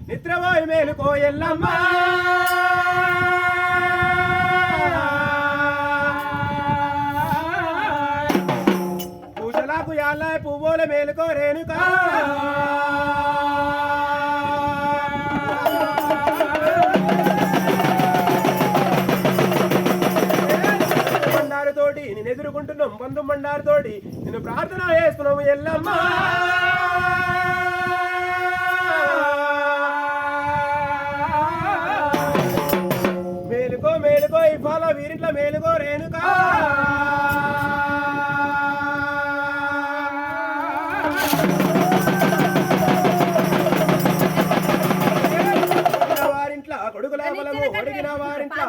నిద్రపోయి మేలుకో ఎల్లమ్మ పూజలకు యాళ్ళ పువ్వుల మేలుకో రేణుకా బండారుతోటి నేను ఎదుర్కొంటున్నాం బంధు బండారుతోటి నేను ప్రార్థన చేస్తున్నాము ఎల్లమ్మ మేలుకో మేలుకో ఇవాళ వీరింట్లో మేలుకో రేణుకా వారింట్ల కొడుకుల బలము ఒడిగిన వారింట్ల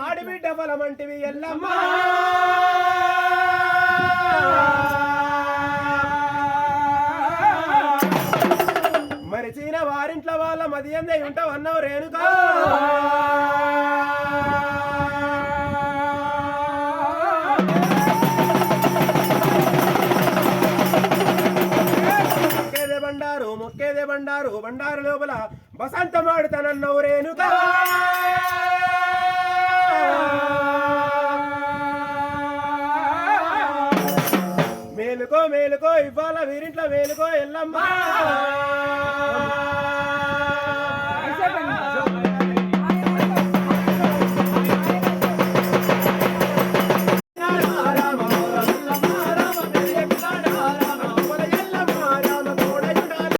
ఆడిబిడ్డ బలమంటివి ఎల్లమ్మ మరిచిన వారింట్ల వాళ్ళ మదియందే ఉంటావు అన్నావు రేణుకా మొక్కేదే బండారు బండారు లోపల బసంతమాడుతానన్నావు రేణుకా మేలుకో మేలుకో ఇవాళ వీరింట్లో మేలుకో ఎల్లమ్మ